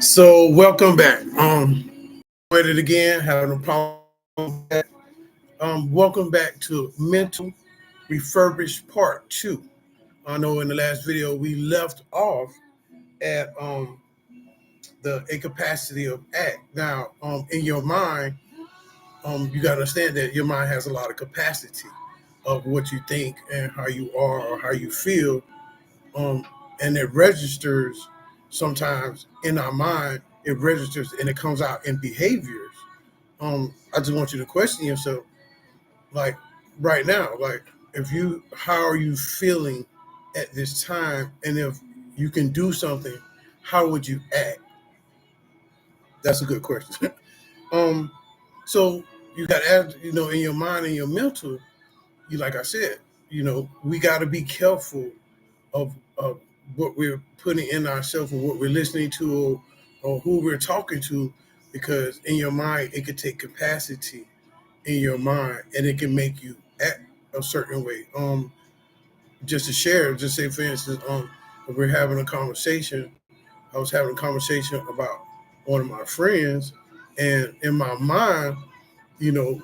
So welcome back. With it again, having a problem with that. Welcome back to Mental Refurbish Part 2. I know in the last video we left off at the incapacity of act. Now, in your mind, you got to understand that your mind has a lot of capacity of what you think and how you are or how you feel, um, and it registers sometimes in our mind. It registers and it comes out in behaviors. I just want you to question yourself, like right now, like if you, how are you feeling at this time, and if you can do something, how would you act? That's a good question. um, so you got to ask, in your mind and your mental. You, like I said, we got to be careful of what we're putting in ourselves or what we're listening to, or who we're talking to, because in your mind it could take capacity in your mind and it can make you act a certain way. Just to share, just say for instance, if we're having a conversation, I was having a conversation about one of my friends, and in my mind, you know,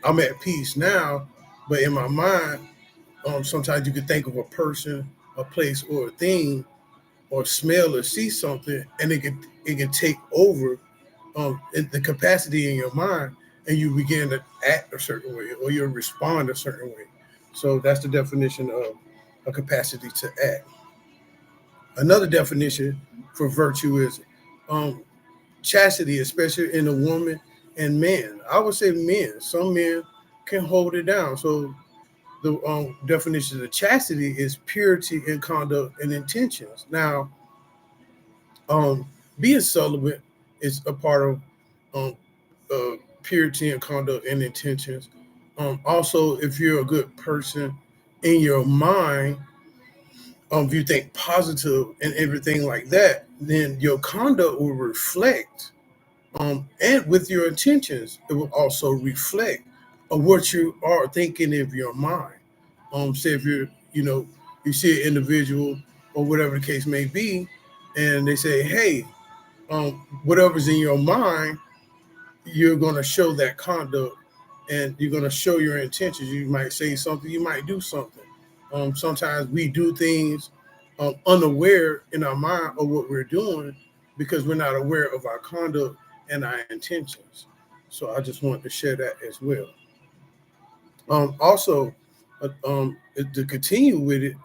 I'm at peace now, but in my mind, sometimes you can think of a person, a place, or a thing, or smell or see something, and it can take over the capacity in your mind, and you begin to act a certain way, or you respond a certain way. So that's the definition of a capacity to act. Another definition for virtue is um, chastity, especially in a woman and man. I would say men. Some men can hold it down. So the definition of chastity is purity in conduct and intentions. Now, um, being celibate is a part of um, purity and conduct and intentions. Also, if you're a good person in your mind, if you think positive and everything like that, then your conduct will reflect, and with your intentions, it will also reflect of what you are thinking of your mind. Say if you see an individual or whatever the case may be, and they say, "Hey, whatever's in your mind, you're going to show that conduct, and you're going to show your intentions. You might say something, you might do something. Sometimes we do things unaware in our mind of what we're doing because we're not aware of our conduct and our intentions. So I just wanted to share that as well. Also, to continue with it,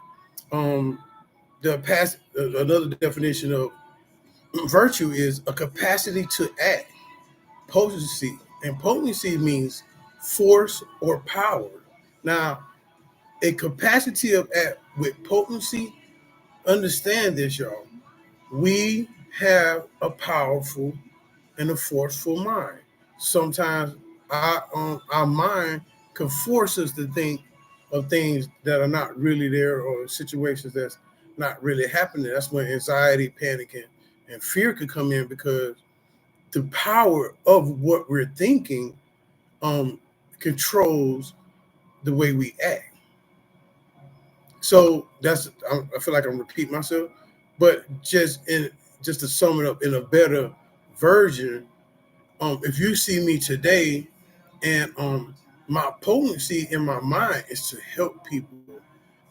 um, another definition of virtue is a capacity to act. Potency, and potency means force or power. Now, a capacity of act with potency, understand this, y'all. We have a powerful and a forceful mind. Sometimes our mind can force us to think of things that are not really there, or situations that's not really happening. That's when anxiety, panic, and fear could come in, because the power of what we're thinking um, controls the way we act. So I feel like I'm repeating myself, but just to sum it up in a better version, if you see me today, and my potency in my mind is to help people,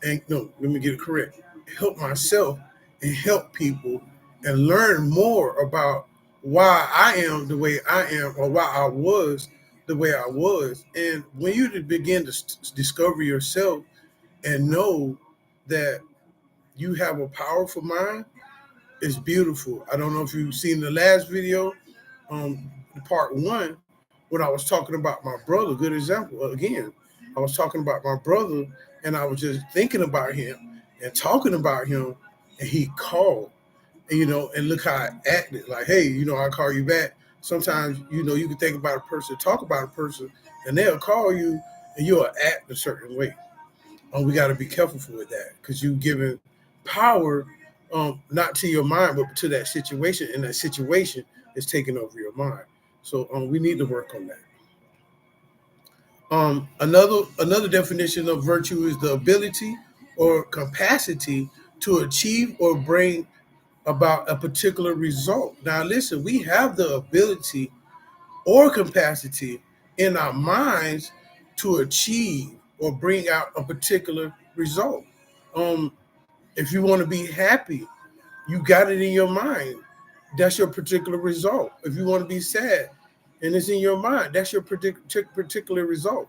and no, let me get it correct, help myself and help people, and learn more about why I am the way I am, or why I was the way I was. And when you begin to discover yourself and know that you have a powerful mind, it's beautiful. I don't know if you've seen the last video, part one, when I was talking about my brother. Good example again. I was talking about my brother, and I was just thinking about him and talking about him, and he called, and and look how I acted. Like, hey, I'll call you back. Sometimes, you can think about a person, talk about a person, and they'll call you, and you'll act a certain way. We got to be careful with that, because you giving power, not to your mind, but to that situation, and that situation is taking over your mind. So we need to work on that. Another definition of virtue is the ability or capacity to achieve or bring about a particular result. Now, listen, we have the ability or capacity in our minds to achieve or bring out a particular result. Um, if you want to be happy, you got it in your mind. That's your particular result. If you want to be sad and it's in your mind, that's your particular result.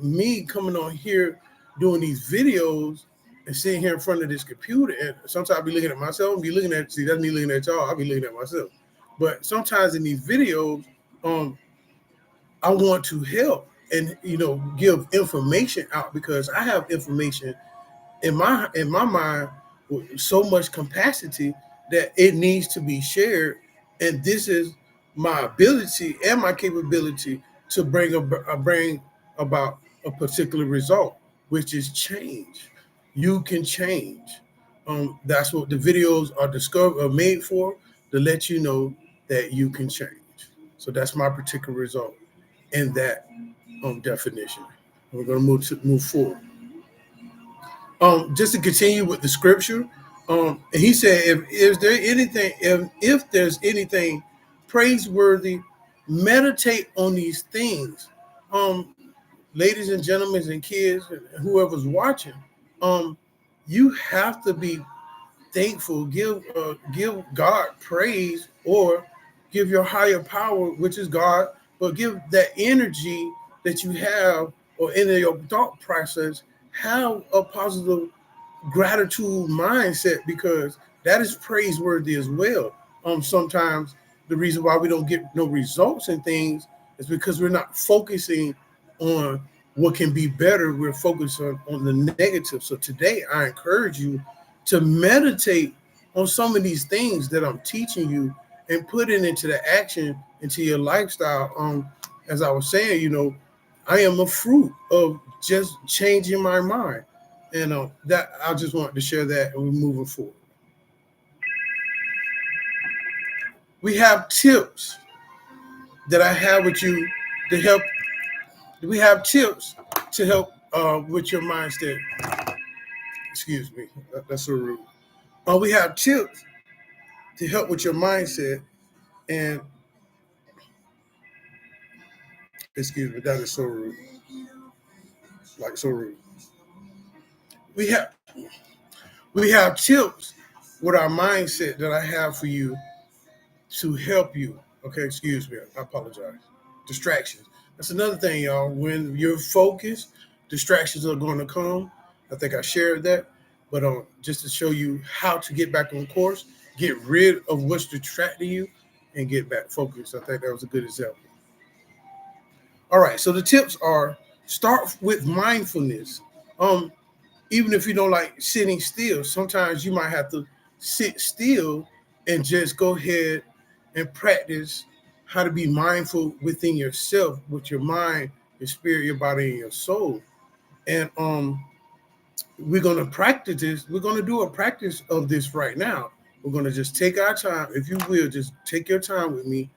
Me coming on here doing these videos and sitting here in front of this computer, and sometimes I'll be looking at myself and be looking at, see, that's me looking at y'all, I'll be looking at myself. But sometimes in these videos, I want to help and give information out because I have information in my mind with so much capacity that it needs to be shared, and this is my ability and my capability to bring about a particular result, which is change. You can change. That's what the videos are made for, to let you know that you can change. So that's my particular result in that definition. We're going to move forward. Just to continue with the scripture, and he said, if there's anything praiseworthy, meditate on these things. Ladies and gentlemen and kids and whoever's watching, you have to be thankful, give God praise, or give your higher power, which is God, but give that energy that you have or in your thought process, have a positive gratitude mindset, because that is praiseworthy as well. Sometimes the reason why we don't get no results in things is because we're not focusing on what can be better. We're focused on the negative. So today I encourage you to meditate on some of these things that I'm teaching you and put it into the action, into your lifestyle. As I was saying, I am a fruit of just changing my mind. And that I just wanted to share that, and we're moving forward. We have tips that I have with you to help. We have tips to help with your mindset. Excuse me, that's so rude. We have tips to help with your mindset, and excuse me, that is so rude. Like so rude. We have we have tips with our mindset that I have for you to help you. Okay, excuse me, I apologize. Distractions. That's another thing, y'all. When you're focused, distractions are going to come. I think I shared that, but just to show you how to get back on course, get rid of what's distracting you, and get back focused. I think that was a good example. All right, so the tips are: start with mindfulness. Um, Even if you don't like sitting still, sometimes you might have to sit still and just go ahead and practice how to be mindful within yourself, with your mind, your spirit, your body, and your soul. And we're gonna practice this. We're gonna do a practice of this right now. We're gonna just take our time. If you will, just take your time with me,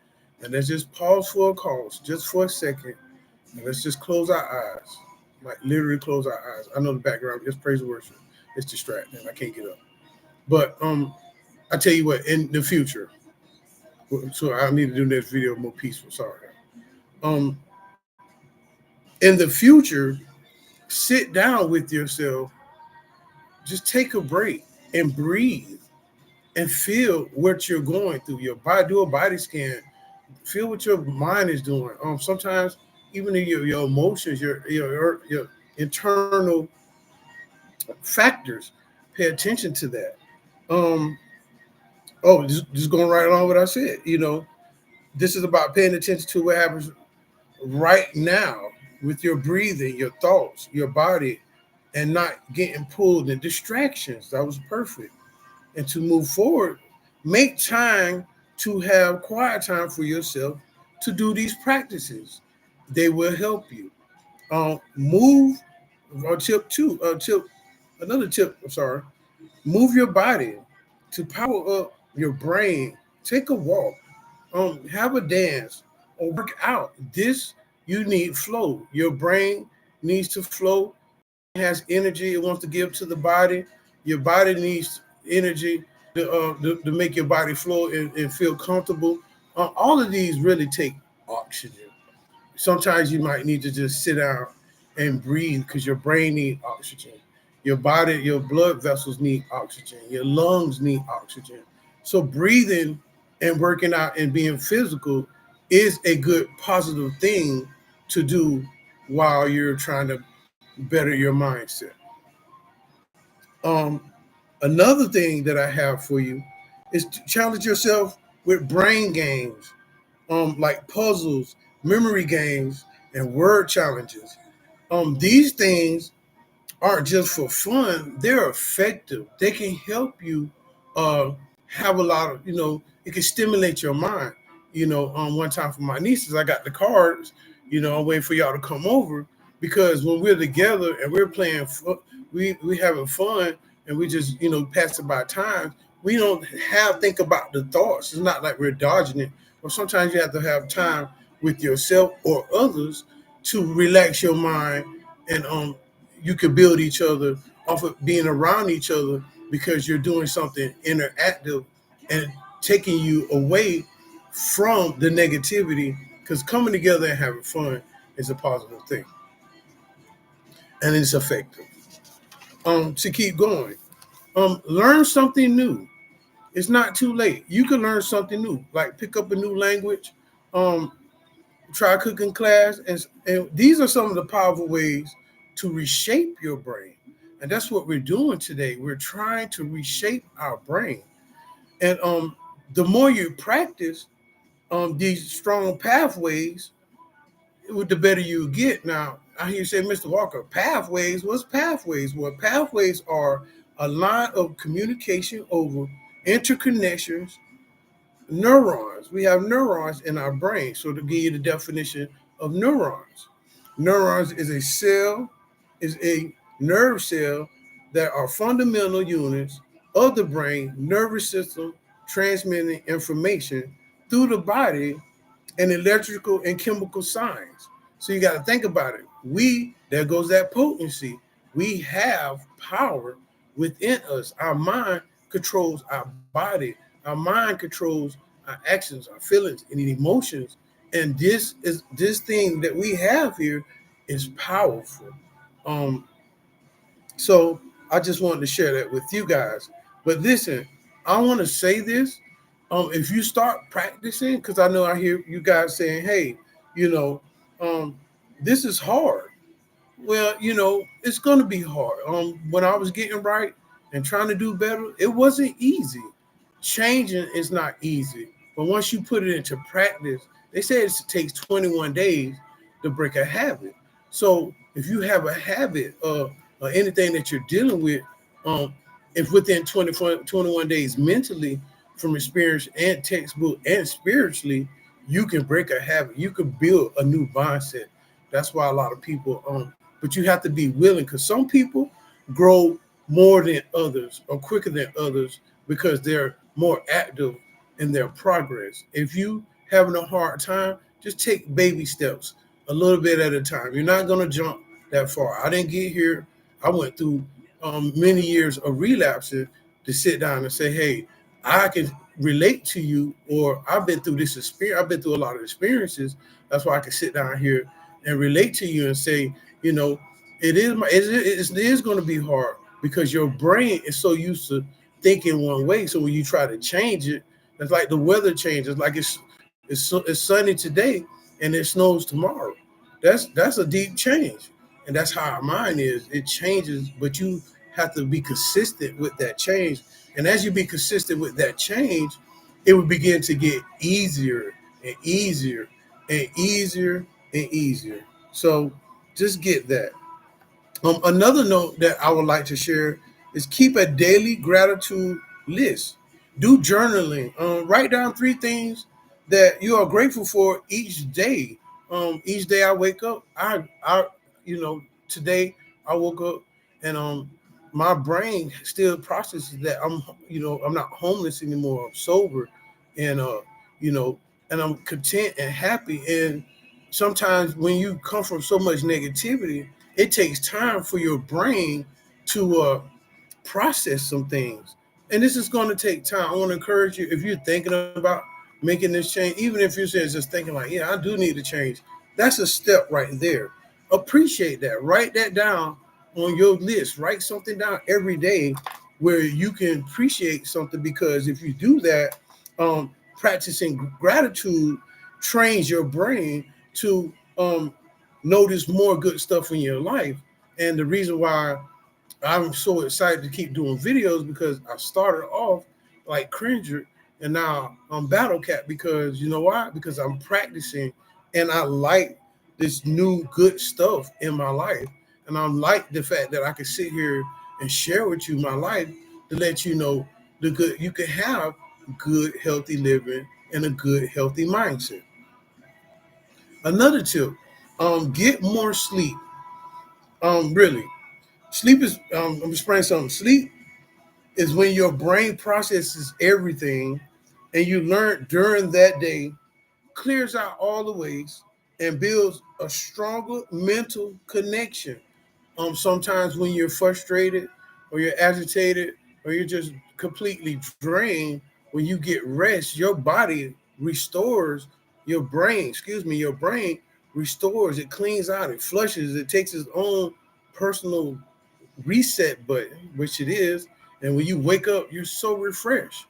and let's just pause for a cause, just for a second, and let's just close our eyes. Like literally close our eyes. I know the background, just praise and worship. It's distracting. I can't get up. But I tell you what, in the future, so I need to do this video more peaceful. Sorry. Um, in the future, sit down with yourself, just take a break and breathe and feel what you're going through. Your body, do a body scan, feel what your mind is doing. Sometimes even in your emotions, your internal factors, pay attention to that. Um, just going right along with what I said. This is about paying attention to what happens right now with your breathing, your thoughts, your body, and not getting pulled in distractions. That was perfect. And to move forward, make time to have quiet time for yourself to do these practices. They will help you. Move. Tip two. Another tip. I'm sorry. Move your body to power up your brain. Take a walk. Have a dance or work out. This, you need flow. Your brain needs to flow. It has energy it wants to give to the body. Your body needs energy. to make your body flow and feel comfortable. All of these really take oxygen. Sometimes you might need to just sit down and breathe because your brain needs oxygen. Your body, your blood vessels need oxygen. Your lungs need oxygen. So breathing and working out and being physical is a good positive thing to do while you're trying to better your mindset. Um, Another thing that I have for you is to challenge yourself with brain games, like puzzles, memory games, and word challenges. These things aren't just for fun; they're effective. They can help you uh, have a lot of, it can stimulate your mind. One time for my nieces, I got the cards. I'm waiting for y'all to come over because when we're together and we're playing, we having fun and we just passing by time. We don't have think about the thoughts. It's not like we're dodging it. Or sometimes you have to have time with yourself or others to relax your mind and you can build each other off of being around each other because you're doing something interactive and taking you away from the negativity because coming together and having fun is a positive thing and it's effective. To keep going, learn something new. It's not too late. You can learn something new, like pick up a new language, um, try a cooking class, and these are some of the powerful ways to reshape your brain. And that's what we're doing today. We're trying to reshape our brain. And the more you practice these strong pathways, the better you get. Now, I hear you say, Mr. Walker, pathways. What's pathways? Well, pathways are a line of communication over interconnections neurons. We have neurons in our brain. So to give you the definition of neurons is a nerve cell that are fundamental units of the brain nervous system transmitting information through the body and electrical and chemical signs. So you got to think about it. There goes that potency. We have power within us. Our mind controls our body. Our mind controls our actions, our feelings, and emotions. And this thing that we have here is powerful. Um, so I just wanted to share that with you guys. But listen, I want to say this. If you start practicing, because I know I hear you guys saying, hey, you know, um, this is hard. Well, it's going to be hard. When I was getting right and trying to do better, it wasn't easy. Changing is not easy. But once you put it into practice, they say it takes 21 days to break a habit. So if you have a habit of anything that you're dealing with, um, if within 21 days mentally from experience and textbook and spiritually, you can break a habit. You can build a new mindset. That's why a lot of people, but you have to be willing because some people grow more than others or quicker than others because they're more active in their progress. If you having a hard time, just take baby steps a little bit at a time. You're not going to jump that far. I didn't get here. I went through many years of relapsing to sit down and say, hey, I can relate to you, or I've been through this experience. I've been through a lot of experiences. That's why I can sit down here and relate to you and say, it is going to be hard because your brain is so used to thinking one way. So when you try to change it, it's like the weather changes. Like it's sunny today and it snows tomorrow. That's a deep change, and that's how our mind is. It changes, but you have to be consistent with that change. And as you be consistent with that change, it will begin to get easier and easier and easier and easier. So just get that. Another note that I would like to share is keep a daily gratitude list. Do journaling. Write down three things that you are grateful for each day. Each day I wake up, today I woke up and my brain still processes that I'm not homeless anymore. I'm sober, and you know, and I'm content and happy. And sometimes when you come from so much negativity, it takes time for your brain to process some things. And this is going to take time. I want to encourage you, if you're thinking about making this change, even if you're just thinking like, yeah, I do need to change, that's a step right there. Appreciate that. Write that down on your list. Write something down every day where you can appreciate something, because if you do that, practicing gratitude trains your brain to notice more good stuff in your life. And the reason why I'm so excited to keep doing videos, because I started off like Cringer and now I'm Battle Cat, because you know why? Because I'm practicing and I like this new good stuff in my life. And I like the fact that I can sit here and share with you my life to let you know the good you can have good, healthy living and a good, healthy mindset. Another tip, get more sleep. Really. Sleep is I'm explaining something. Sleep is when your brain processes everything and you learn during that day, clears out all the waste, and builds a stronger mental connection. Sometimes when you're frustrated or you're agitated or you're just completely drained, when you get rest, your body restores your brain restores, it cleans out, it flushes, it takes its own personal reset button, which it is. And when you wake up, you're so refreshed.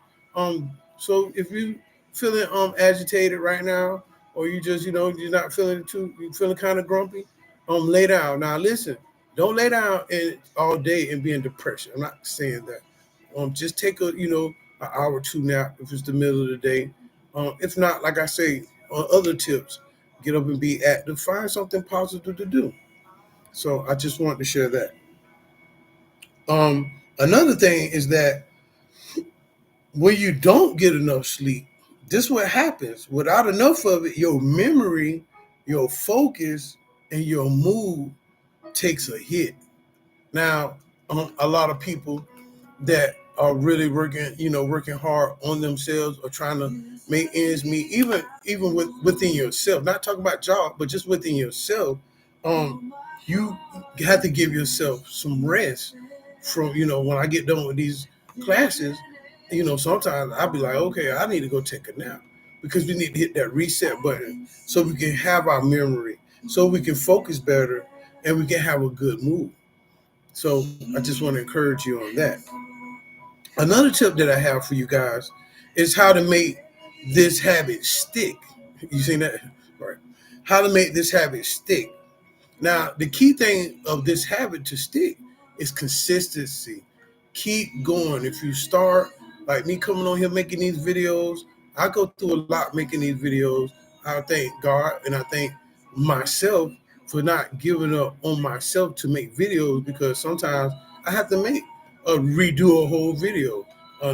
So if you feeling agitated right now, or you just you're not feeling you're feeling kind of grumpy, lay down. Now listen, don't lay down and all day and be in depression. I'm not saying that. Just take a an hour or two nap if it's the middle of the day. If not, like I say on other tips, get up and be active. Find something positive to do. So I just wanted to share that. Another thing is that when you don't get enough sleep, this is what happens. Without enough of it, your memory, your focus, and your mood takes a hit. Now, a lot of people that are really working hard on themselves or trying to make ends meet, even within yourself. Not talking about job, but just within yourself. You have to give yourself some rest from when I get done with these classes. Sometimes I'll be like, okay, I need to go take a nap, because we need to hit that reset button so we can have our memory, so we can focus better, and we can have a good mood. So I just want to encourage you on that. Another tip that I have for you guys is how to make this habit stick. You seen that? Right. How to make this habit stick. Now, the key thing of this habit to stick is consistency. Keep going. If you start, like me coming on here making these videos, I go through a lot making these videos. I thank God and I thank myself for not giving up on myself to make videos, because sometimes I have to redo a whole video.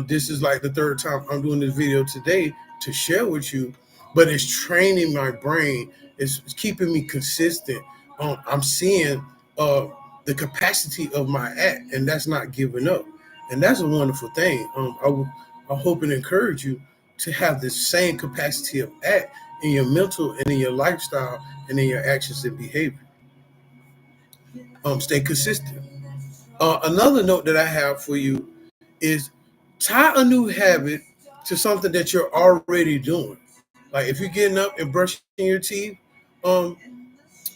This is like the third time I'm doing this video today to share with you, but it's training my brain. It's keeping me consistent. I'm seeing the capacity of my act, and that's not giving up, and that's a wonderful thing. I hope and encourage you to have the same capacity of act in your mental and in your lifestyle and in your actions and behavior. Stay consistent. Another note that I have for you is tie a new habit to something that you're already doing. Like if you're getting up and brushing your teeth, um,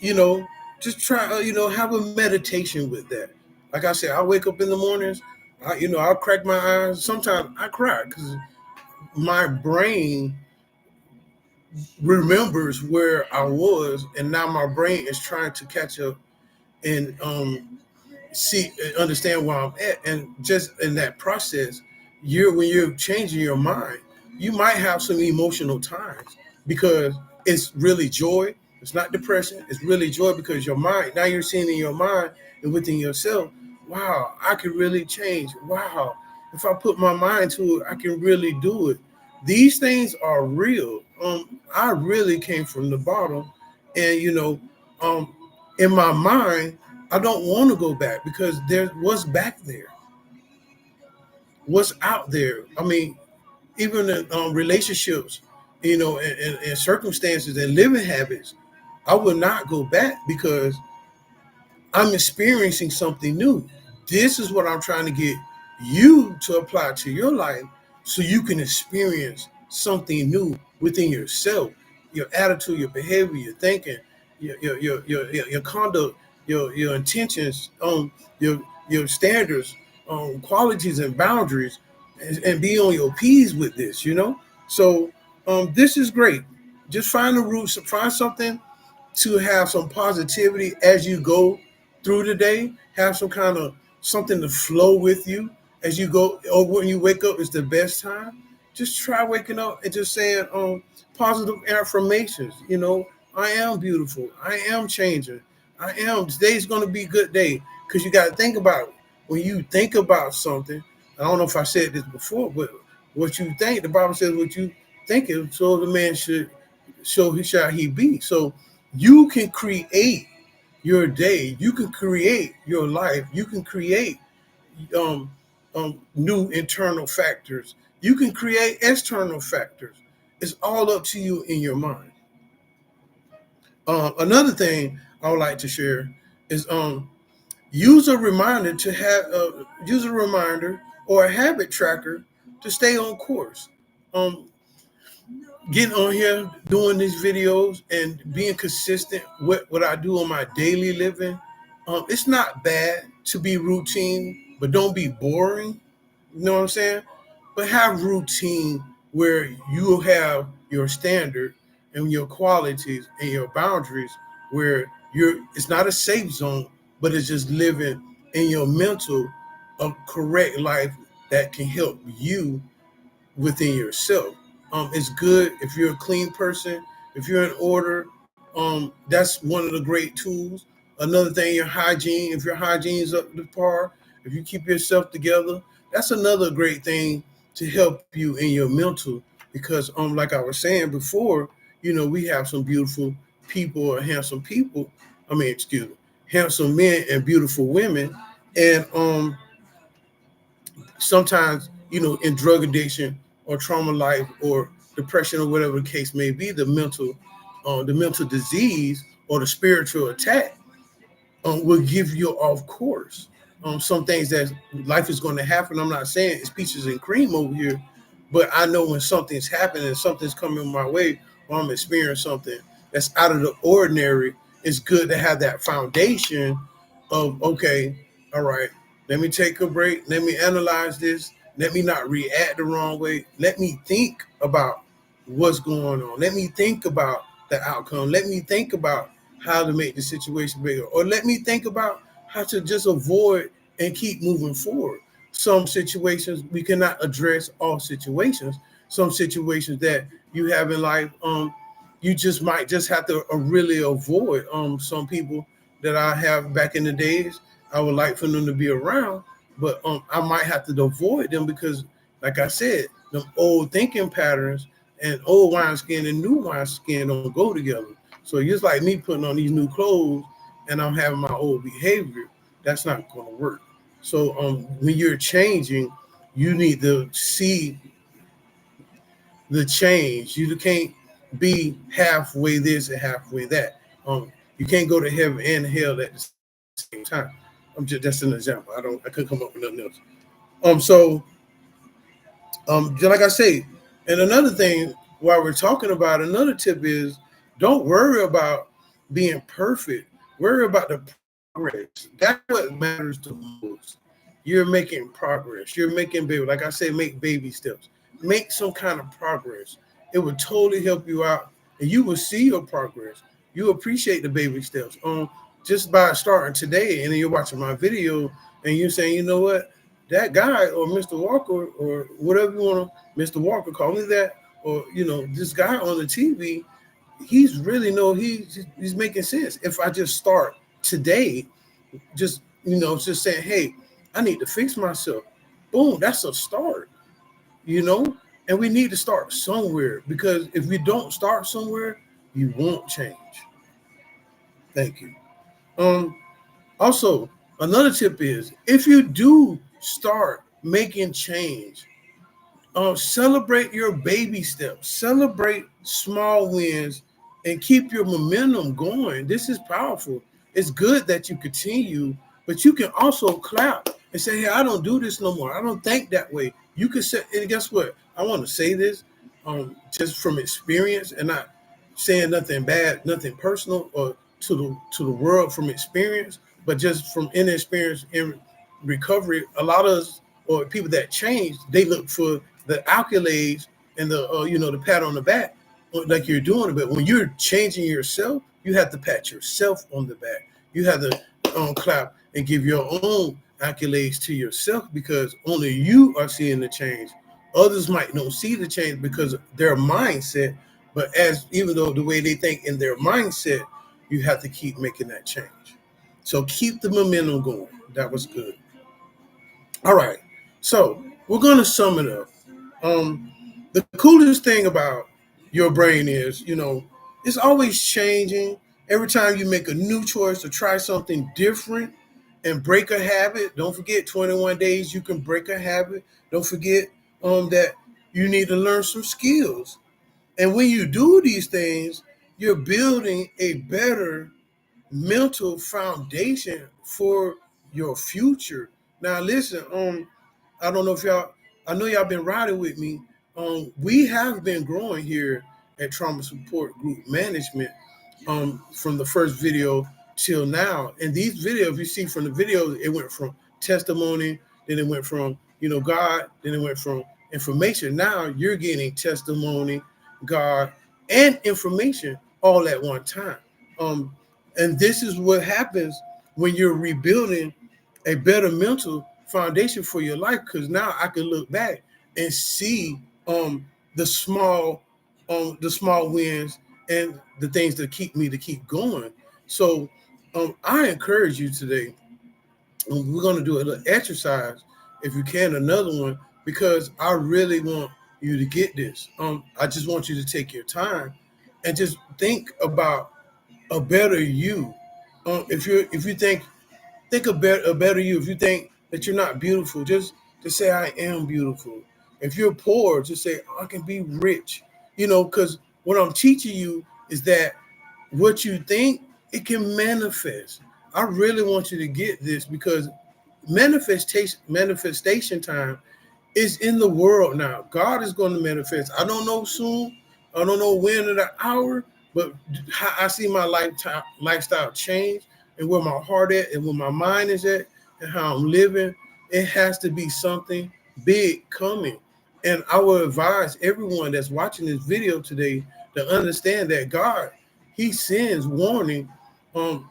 you know, just try, have a meditation with that. Like I said, I wake up in the mornings, I'll crack my eyes. Sometimes I cry because my brain remembers where I was, and now my brain is trying to catch up and see understand where I'm at. And just in that process, when you're changing your mind, you might have some emotional times, because it's really joy. It's not depression. It's really joy, because your mind, now you're seeing in your mind and within yourself, wow, I can really change. Wow, if I put my mind to it, I can really do it. These things are real. I really came from the bottom, and um, in my mind, I don't want to go back, because there's what's back there, what's out there. I mean, even in relationships, and circumstances and living habits, I will not go back, because I'm experiencing something new. This is what I'm trying to get you to apply to your life so you can experience something new within yourself, your attitude, your behavior, your thinking, your conduct, your intentions, your standards, qualities and boundaries, and be on your P's with this, So this is great. Just find the roots, find something to have some positivity as you go through the day. Have some kind of something to flow with you as you go, or when you wake up is the best time. Just try waking up and just saying positive affirmations. I am beautiful. I am changing. I am. Today's going to be a good day, because you got to think about it. When you think about something, I don't know if I said this before, but what you think, the Bible says, what you think of, so the man should, so he shall he be. So you can create your day. You can create your life. You can create um, new internal factors. You can create external factors. It's all up to you in your mind. Another thing I would like to share is use a reminder to have use a reminder or a habit tracker to stay on course. Um, Getting on here, doing these videos, and being consistent with what I do on my daily living. It's not bad to be routine, but don't be boring. You know what I'm saying? But have routine where you have your standard and your qualities and your boundaries, where it's not a safe zone, but it's just living in your mental, a correct life that can help you within yourself. It's good if you're a clean person, if you're in order. That's one of the great tools. Another thing, your hygiene. If your hygiene is up to par, if you keep yourself together, that's another great thing to help you in your mental. Because like I was saying before, we have some beautiful people or handsome people. I mean, excuse me, handsome men and beautiful women, and sometimes, in drug addiction or trauma life or depression or whatever the case may be, the mental disease or the spiritual attack will give you off course. Some things that life is going to happen. I'm not saying it's peaches and cream over here, but I know when something's happening, something's coming my way, or I'm experiencing something that's out of the ordinary. It's good to have that foundation of, okay, all right, let me take a break. Let me analyze this. Let me not react the wrong way. Let me think about what's going on. Let me think about the outcome. Let me think about how to make the situation bigger, or let me think about how to just avoid and keep moving forward. Some situations we cannot address all situations. Some situations that you have in life, you just might just have to really avoid. Some people that I have back in the days, I would like for them to be around, but I might have to avoid them because, like I said, them old thinking patterns and old wineskin and new wineskin don't go together. So just like me putting on these new clothes and I'm having my old behavior, that's not going to work. So when you're changing, you need to see the change. You can't be halfway this and halfway that. You can't go to heaven and hell at the same time. That's an example. I couldn't come up with nothing else. So just like I say, and another thing while we're talking about, another tip is don't worry about being perfect. Worry about the progress. That's what matters the most. You're making progress. You're making baby. Like I say, make baby steps. Make some kind of progress. It would totally help you out, and you will see your progress. You appreciate the baby steps. Just by starting today, and then you're watching my video, and you're saying, you know what, that guy or Mr. Walker or whatever you want to, Mr. Walker, call me that, or this guy on the TV, he's really he's making sense. If I just start today, just saying, hey, I need to fix myself. Boom, that's a start, you know. And we need to start somewhere, because if we don't start somewhere, you won't change. Thank you. Um, Also, another tip is if you do start making change, celebrate your baby steps, celebrate small wins, and keep your momentum going. This is powerful. It's good that you continue, but you can also clap and say, hey, I don't do this no more. I don't think that way. You can say, and guess what? I want to say this just from experience and not saying nothing bad, nothing personal or to the world from experience, but just from inexperience in recovery. A lot of us or people that change, they look for the accolades and the the pat on the back, like you're doing it. But when you're changing yourself, you have to pat yourself on the back. You have to clap and give your own accolades to yourself because only you are seeing the change. Others might not see the change because of their mindset, but as even though the way they think in their mindset, you have to keep making that change. So keep the momentum going. That was good. All right. So we're gonna sum it up. The coolest thing about your brain is, it's always changing. Every time you make a new choice to try something different and break a habit, don't forget 21 days you can break a habit. Don't forget that you need to learn some skills. And when you do these things, you're building a better mental foundation for your future. Now, listen, I don't know if y'all, I know y'all been riding with me. We have been growing here at Trauma Support Group Management from the first video till now. And these videos, you see from the videos, it went from testimony, then it went from, God, then it went from information. Now you're getting testimony, God, and information all at one time. Um, and this is what happens when you're rebuilding a better mental foundation for your life. Because now I can look back and see the small wins and the things that keep me to keep going. So I encourage you today. We're going to do a little exercise, if you can, another one, because I really want you to get this. I just want you to take your time and just think about a better you. If you think a better you. If you think that you're not beautiful, just say I am beautiful. If you're poor, just say I can be rich. Because what I'm teaching you is that what you think, it can manifest. I really want you to get this because manifestation time is in the world now. God is going to manifest. I don't know soon. I don't know when or the hour, but I see my lifestyle change and where my heart at and where my mind is at and how I'm living. It has to be something big coming. And I will advise everyone that's watching this video today to understand that God, He sends warning.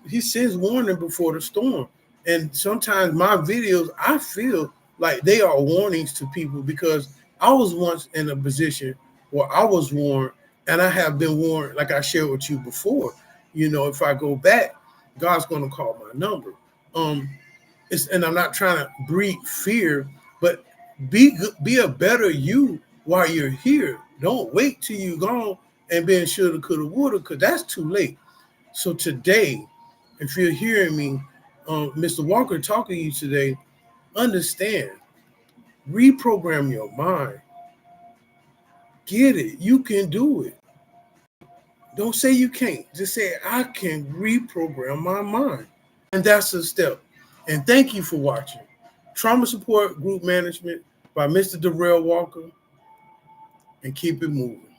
He sends warning before the storm. And sometimes my videos, I feel like they are warnings to people because I was once in a position where I was warned, and I have been warned, like I shared with you before. If I go back, God's going to call my number. And I'm not trying to breed fear, but be a better you while you're here. Don't wait till you're gone and being shoulda, coulda, woulda, because that's too late. So today, if you're hearing me, Mr. Walker talking to you today, understand, reprogram your mind. Get it. You can do it. Don't say you can't. Just say, I can reprogram my mind. And that's a step. And thank you for watching. Trauma Support Group Management by Mr. Darrell Walker. And keep it moving.